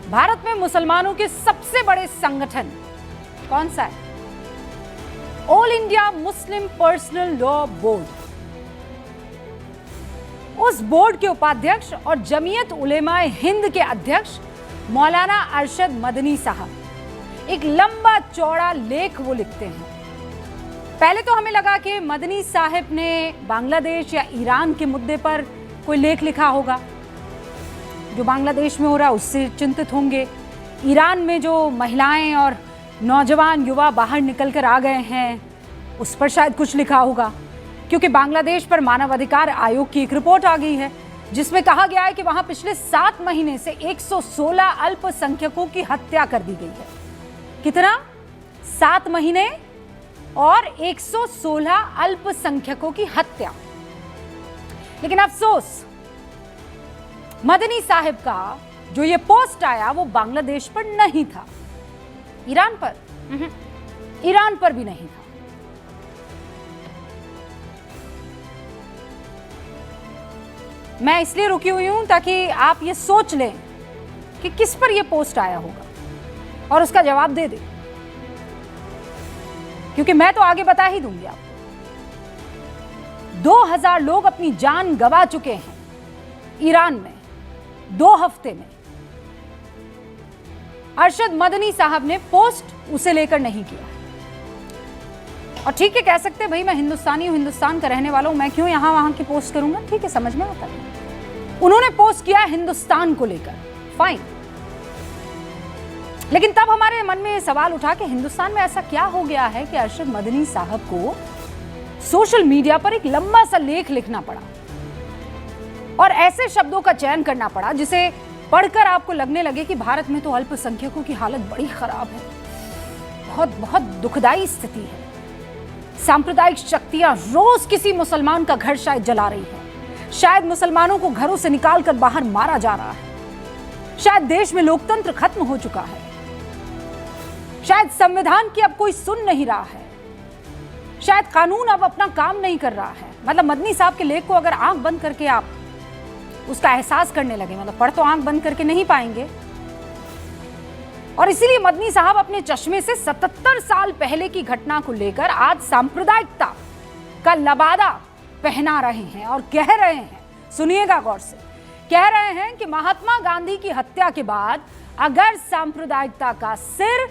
भारत में मुसलमानों के सबसे बड़े संगठन कौन सा है? All India Muslim personal law board. उस बोर्ड के उपाध्यक्ष और जमीयत उलेमाए हिंद के अध्यक्ष मौलाना अरशद मदनी साहब एक लंबा चौड़ा लेख वो लिखते हैं। पहले तो हमें लगा कि मदनी साहब ने बांग्लादेश या ईरान के मुद्दे पर कोई लेख लिखा होगा, जो बांग्लादेश में हो रहा है उससे चिंतित होंगे, ईरान में जो महिलाएं और नौजवान युवा बाहर निकलकर आ गए हैं उस पर शायद कुछ लिखा होगा, क्योंकि बांग्लादेश पर मानवाधिकार आयोग की एक रिपोर्ट आ गई है जिसमें कहा गया है कि वहां पिछले 7 महीने से 116 अल्पसंख्यकों की हत्या कर दी गई है। कितना? 7 महीने और 116 अल्पसंख्यकों की हत्या। लेकिन अफसोस, मदनी साहब का जो ये पोस्ट आया वो बांग्लादेश पर नहीं था, ईरान पर, ईरान पर भी नहीं था। मैं इसलिए रुकी हुई हूं ताकि आप ये सोच लें कि किस पर ये पोस्ट आया होगा और उसका जवाब दे दें, क्योंकि मैं तो आगे बता ही दूंगी आपको। 2000 लोग अपनी जान गंवा चुके हैं ईरान में 2 हफ्ते में। अरशद मदनी साहब ने पोस्ट उसे लेकर नहीं किया। और ठीक है, कह सकते हैं भाई मैं हिंदुस्तानी हूं, हिंदुस्तान का रहने वाला हूं, मैं क्यों यहां वहां की पोस्ट करूंगा। ठीक है, समझ में आता है। उन्होंने पोस्ट किया हिंदुस्तान को लेकर, फाइन। लेकिन तब हमारे मन में सवाल उठा कि हिंदुस्तान में ऐसा क्या हो गया है कि अरशद मदनी साहब को सोशल मीडिया पर एक लंबा सा लेख लिखना पड़ा और ऐसे शब्दों का चयन करना पड़ा जिसे पढ़कर आपको लगने लगे कि भारत में तो अल्पसंख्यकों की हालत बड़ी खराब है, बहुत बहुत दुखदाई स्थिति है। सांप्रदायिक शक्तियां रोज किसी मुसलमान का घर शायद जला रही है, शायद मुसलमानों को घरों से निकालकर बाहर मारा जा रहा है, शायद देश में लोकतंत्र खत्म हो चुका है, शायद संविधान की अब कोई सुन नहीं रहा है, शायद कानून अब अपना काम नहीं कर रहा है। मतलब मदनी साहब के लेख को अगर आंख बंद करके आप उसका एहसास करने लगे, मतलब पढ़ तो आंख बंद करके नहीं पाएंगे। और इसीलिए मदनी साहब अपने चश्मे से 77 साल पहले की घटना को लेकर आज सांप्रदायिकता का लबादा पहना रहे हैं और कह रहे हैं, सुनिएगा गौर से, कह रहे हैं कि महात्मा गांधी की हत्या के बाद अगर सांप्रदायिकता का सिर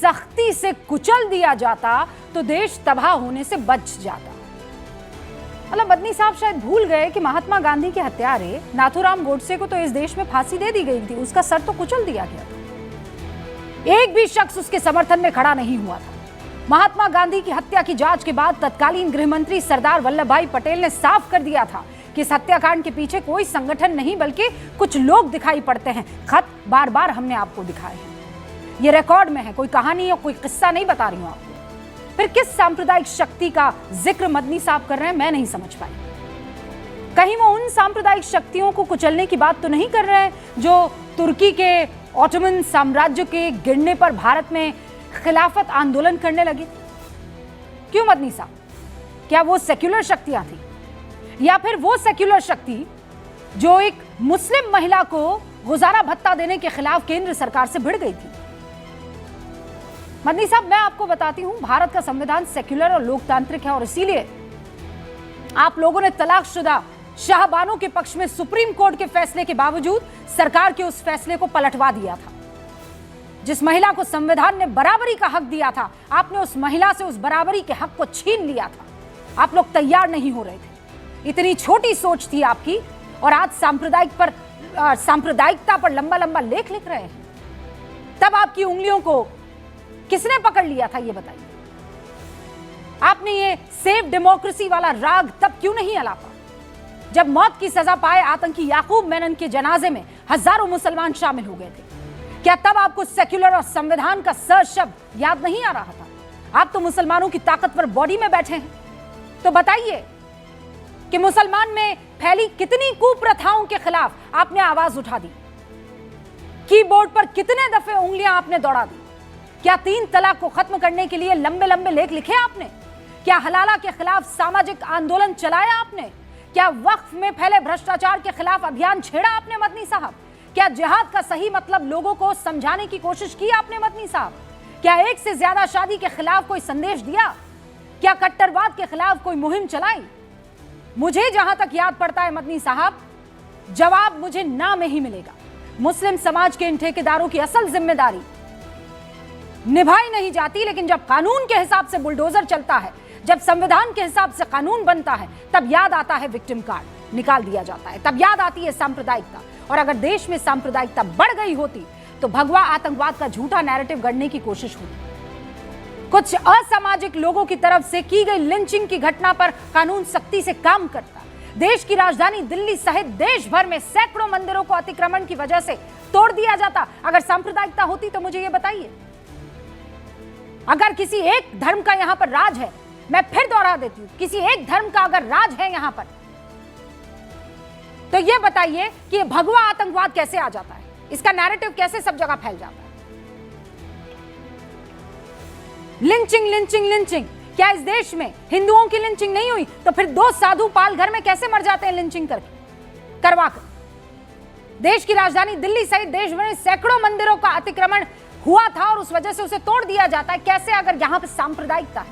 सख्ती से कुचल दिया जाता तो देश तबाह होने से बच जाता। मतलब मदनी साहब शायद भूल गए कि महात्मा गांधी के हत्यारे नाथूराम गोडसे को तो इस देश में फांसी दे दी गई थी, उसका सर तो कुचल दिया गया था, एक भी शख्स उसके समर्थन में खड़ा नहीं हुआ था। महात्मा गांधी की हत्या की जांच के बाद तत्कालीन गृह मंत्री सरदार वल्लभ भाई पटेल ने साफ कर दिया था कि इस हत्याकांड के पीछे कोई संगठन नहीं बल्कि कुछ लोग दिखाई पड़ते हैं। खत बार बार हमने आपको दिखाए हैं, ये रिकॉर्ड में है, कोई कहानी या कोई किस्सा नहीं बता रही हूं आपको। फिर किस सांप्रदायिक शक्ति का जिक्र मदनी साहब कर रहे हैं मैं नहीं समझ पाई। कहीं वो उन सांप्रदायिक शक्तियों को कुचलने की बात तो नहीं कर रहे हैं जो तुर्की के ऑटोमन साम्राज्य के गिरने पर भारत में खिलाफत आंदोलन करने लगे थे? क्यों मदनी साहब? क्या वो सेक्युलर शक्तियां थी, या फिर वो सेक्युलर शक्ति जो एक मुस्लिम महिला को गुजारा भत्ता देने के खिलाफ केंद्र सरकार से भिड़ गई थी? मदनी साहब, मैं आपको बताती हूं, भारत का संविधान सेक्युलर और लोकतांत्रिक है और इसीलिए आप लोगों ने तलाकशुदा शाहबानों के पक्ष में सुप्रीम कोर्ट के फैसले के बावजूद सरकार के उस फैसले को पलटवा दिया था। जिस महिला को संविधान ने बराबरी का हक दिया था, आपने उस महिला से उस बराबरी के हक को छीन लिया था। आप लोग तैयार नहीं हो रहे थे, इतनी छोटी सोच थी आपकी, और आज सांप्रदायिकता पर लंबा लंबा लेख लिख रहे हैं। तब आपकी उंगलियों को किसने पकड़ लिया था ये बताइए? आपने ये सेव डेमोक्रेसी वाला राग तब क्यों नहीं अलापा जब मौत की सजा पाए आतंकी याकूब मेनन के जनाजे में हजारों मुसलमान शामिल हो गए थे? क्या तब आपको सेक्युलर और संविधान का सर शब्द याद नहीं आ रहा था? आप तो मुसलमानों की ताकतवर बॉडी में बैठे हैं, तो बताइए कि मुसलमान में फैली कितनी कुप्रथाओं के खिलाफ आपने आवाज उठा दी? कीबोर्ड पर कितने दफे उंगलियां आपने दौड़ा दी? क्या 3 तलाक को खत्म करने के लिए लंबे लंबे लेख लिखे आपने? क्या हलाला के खिलाफ सामाजिक आंदोलन चलाया आपने? क्या वक्फ में फैले भ्रष्टाचार के खिलाफ अभियान छेड़ा आपने मदनी साहब? क्या जिहाद का सही मतलब लोगों को समझाने की कोशिश की आपने मदनी साहब? क्या एक से ज्यादा शादी के खिलाफ कोई संदेश दिया? क्या कट्टरवाद के खिलाफ कोई मुहिम चलाई? मुझे जहां तक याद पड़ता है मदनी साहब, जवाब मुझे ना में ही मिलेगा। मुस्लिम समाज के इन ठेकेदारों की असल जिम्मेदारी निभाई नहीं जाती, लेकिन जब कानून के हिसाब से बुलडोजर चलता है, जब संविधान के हिसाब से कानून बनता है, तब याद आता है विक्टिम कार्ड निकाल दिया जाता है, तब याद आती है सांप्रदायिकता। और अगर देश में सांप्रदायिकता बढ़ गई होती तो भगवा आतंकवाद का झूठा नैरेटिव गढ़ने की कोशिश होती। कुछ असामाजिक लोगों की तरफ से की गई लिंचिंग की घटना पर कानून सख्ती से काम करता। देश की राजधानी दिल्ली सहित देश भर में सैकड़ों मंदिरों को अतिक्रमण की वजह से तोड़ दिया जाता। अगर सांप्रदायिकता होती तो मुझे यह बताइए, अगर किसी एक धर्म का यहां पर राज है, मैं फिर दोहरा देती हूं, किसी एक धर्म का अगर राज है यहां पर, तो यह बताइए कि भगवा आतंकवाद कैसे आ जाता है, इसका नैरेटिव कैसे सब जगह फैल जाता है। लिंचिंग लिंचिंग लिंचिंग, क्या इस देश में हिंदुओं की लिंचिंग नहीं हुई तो फिर 2 साधु पाल घर में कैसे मर जाते हैं लिंचिंग करवाकर? देश की राजधानी दिल्ली सहित देश भर में सैकड़ों मंदिरों का अतिक्रमण हुआ था और उस वजह से उसे तोड़ दिया जाता है। कैसे? अगर यहां पर सांप्रदायिकता है,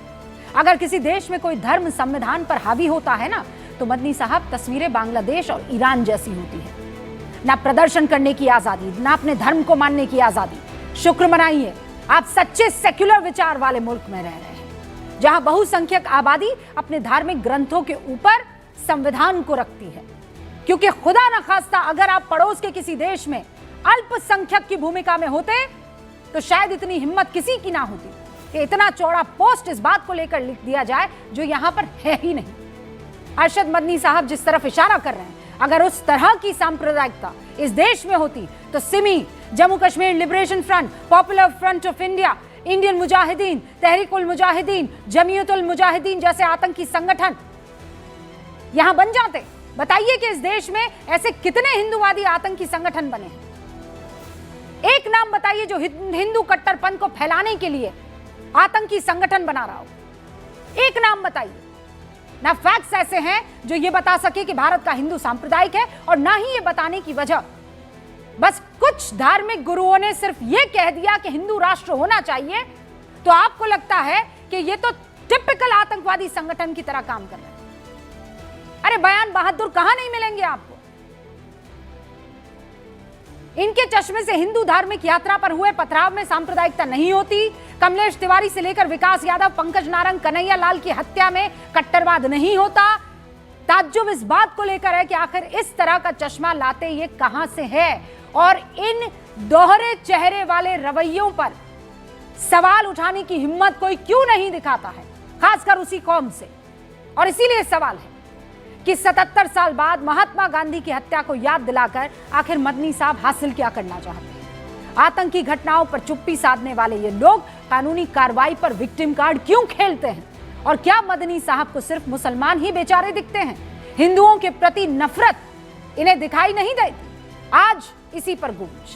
अगर किसी देश में कोई धर्म संविधान पर हावी होता है ना, तो मदनी साहब तस्वीरें बांग्लादेश और ईरान जैसी होती है। ना प्रदर्शन करने की आजादी, ना अपने धर्म को मानने की आजादी। शुक्र मनाइए, आप सच्चे सेक्युलर विचार वाले मुल्क में रह रहे हैं, जहां बहुसंख्यक आबादी अपने धार्मिक ग्रंथों के ऊपर संविधान को रखती है। क्योंकि खुदा न खास्ता अगर आप पड़ोस के किसी देश में अल्पसंख्यक की भूमिका में होते तो शायद इतनी हिम्मत किसी की ना होती कि इतना चौड़ा पोस्ट इस बात को लेकर लिख दिया जाए जो यहां पर है ही नहीं। अरशद मदनी साहब जिस तरफ इशारा कर रहे हैं, अगर उस तरह की सांप्रदायिकता इस देश में होती तो SIMI, Jammu Kashmir liberation front, popular front of India, Indian Mujahideen, Tehreek ul Mujahideen, Jamiat ul Mujahideen जैसे आतंकी संगठन यहां बन जाते। बताइए कि इस देश में ऐसे कितने हिंदूवादी आतंकी संगठन बने हैं? एक नाम बताइए जो हिंदू कट्टरपंथ को फैलाने के लिए आतंकी संगठन बना रहा हो। एक नाम बताइए। ना फैक्ट्स ऐसे हैं जो ये बता सके कि भारत का हिंदू सांप्रदायिक है, और ना ही ये बताने की वजह बस कुछ धार्मिक गुरुओं ने सिर्फ ये कह दिया कि हिंदू राष्ट्र होना चाहिए, तो आपको लगता है कि ये तो टिपिकल आतंकवादी संगठन की तरह काम कर रहे हैं। अरे बयान बहादुर कहां नहीं मिलेंगे आपको। इनके चश्मे से हिंदू धार्मिक यात्रा पर हुए पथराव में सांप्रदायिकता नहीं होती। कमलेश तिवारी से लेकर विकास यादव, पंकज नारंग, कन्हैया लाल की हत्या में कट्टरवाद नहीं होता। ताज्जुब इस बात को लेकर है कि आखिर इस तरह का चश्मा लाते ये कहां से है, और इन दोहरे चेहरे वाले रवैयों पर सवाल उठाने की हिम्मत कोई क्यों नहीं दिखाता है, खासकर उसी कौम से। और इसीलिए सवाल है कि 77 साल बाद महात्मा गांधी की हत्या को याद दिलाकर आखिर मदनी साहब हासिल क्या करना चाहते हैं? आतंकी घटनाओं पर चुप्पी साधने वाले ये लोग कानूनी कार्रवाई पर विक्टिम कार्ड क्यों खेलते हैं? और क्या मदनी साहब को सिर्फ मुसलमान ही बेचारे दिखते हैं? हिंदुओं के प्रति नफरत इन्हें दिखाई नहीं देती? आज इसी पर गूंज।